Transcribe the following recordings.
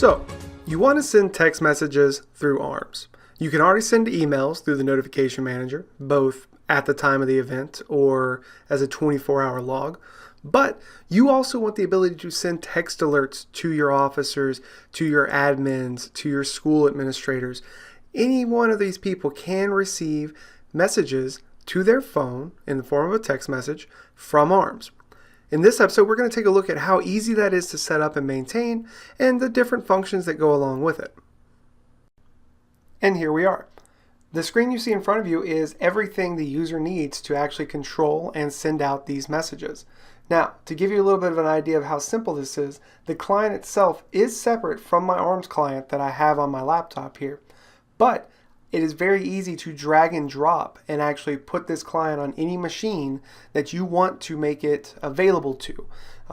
So, you want to send text messages through ARMS. You can already send emails through the notification manager, both at the time of the event or as a 24-hour log. But you also want the ability to send text alerts to your officers, to your admins, to your school administrators. Any one of these people can receive messages to their phone in the form of a text message from ARMS. In this episode, we're going to take a look at how easy that is to set up and maintain and the different functions that go along with it. And here we are. The screen you see in front of you is everything the user needs to actually control and send out these messages. Now, to give you a little bit of an idea of how simple this is, the client itself is separate from my ARMS client that I have on my laptop here. But it is very easy to drag and drop and actually put this client on any machine that you want to make it available to.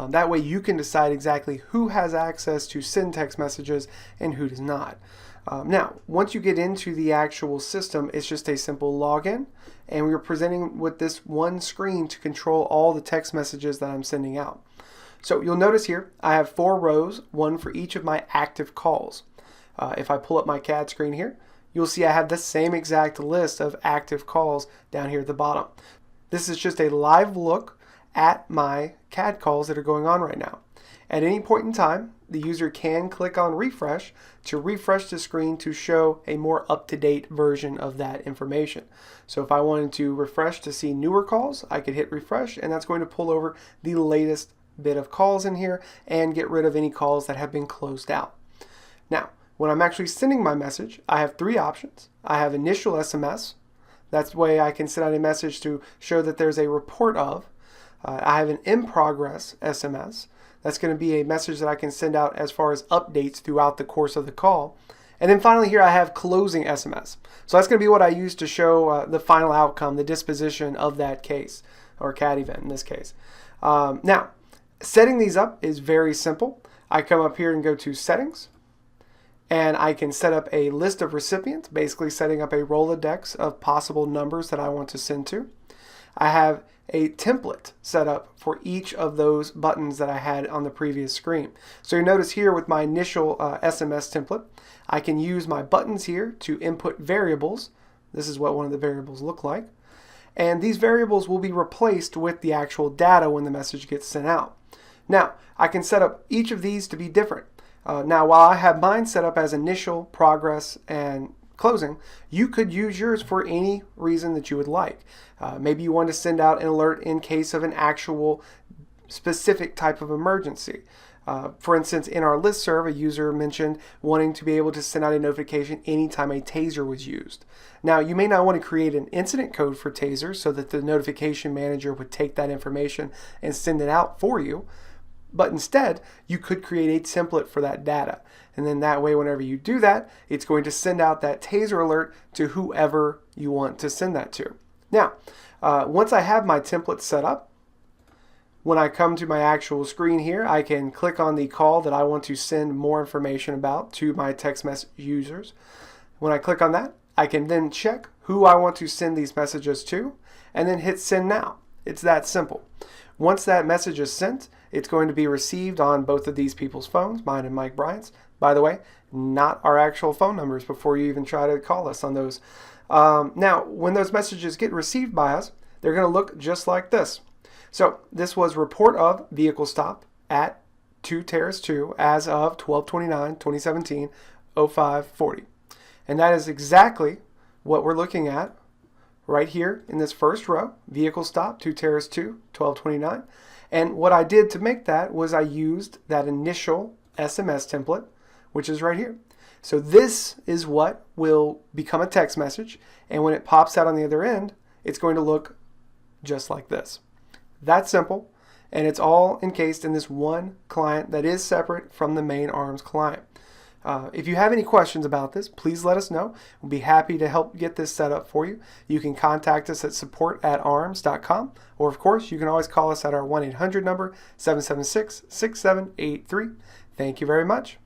That way you can decide exactly who has access to send text messages and who does not. Now, once you get into the actual system, it's just a simple login, and we're presenting with this one screen to control all the text messages that I'm sending out. So you'll notice here, I have 4 rows, one for each of my active calls. If I pull up my CAD screen here, you'll see I have the same exact list of active calls down here at the bottom. This is just a live look at my CAD calls that are going on right now. At any point in time, the user can click on refresh to refresh the screen to show a more up-to-date version of that information. So if I wanted to refresh to see newer calls, I could hit refresh, and that's going to pull over the latest bit of calls in here and get rid of any calls that have been closed out. Now, when I'm actually sending my message, I have 3 options. I have initial SMS. That's the way I can send out a message to show that there's a report of. I have an in progress SMS. That's going to be a message that I can send out as far as updates throughout the course of the call. And then finally here I have closing SMS. So that's going to be what I use to show the final outcome, the disposition of that case, or CAD event in this case. Now, setting these up is very simple. I come up here and go to Settings, and I can set up a list of recipients, basically setting up a Rolodex of possible numbers that I want to send to. I have a template set up for each of those buttons that I had on the previous screen. So you notice here with my initial SMS template, I can use my buttons here to input variables. This is what one of the variables look like. And these variables will be replaced with the actual data when the message gets sent out. Now, I can set up each of these to be different. Now, while I have mine set up as initial, progress, and closing, you could use yours for any reason that you would like. Maybe you want to send out an alert in case of an actual specific type of emergency. For instance, in our listserv, a user mentioned wanting to be able to send out a notification anytime a taser was used. Now, you may not want to create an incident code for tasers so that the notification manager would take that information and send it out for you. But instead, you could create a template for that data. And then that way, whenever you do that, it's going to send out that taser alert to whoever you want to send that to. Now, once I have my template set up, when I come to my actual screen here, I can click on the call that I want to send more information about to my text message users. When I click on that, I can then check who I want to send these messages to, and then hit Send Now. It's that simple. Once that message is sent, it's going to be received on both of these people's phones, mine and Mike Bryant's. By the way, not our actual phone numbers before you even try to call us on those. Now, when those messages get received by us, they're going to look just like this. So this was report of vehicle stop at 2 Terrace 2 as of 12/29/2017, 05:40. And that is exactly what we're looking at right here in this first row, vehicle stop, 2 Terrace 2, 12/29. And what I did to make that was I used that initial SMS template, which is right here. So this is what will become a text message, and when it pops out on the other end, it's going to look just like this. That's simple, and it's all encased in this one client that is separate from the main ARMS client. If you have any questions about this, please let us know. We'll be happy to help get this set up for you. You can contact us at support@arms.com, or of course, you can always call us at our 1-800 number, 776-6783. Thank you very much.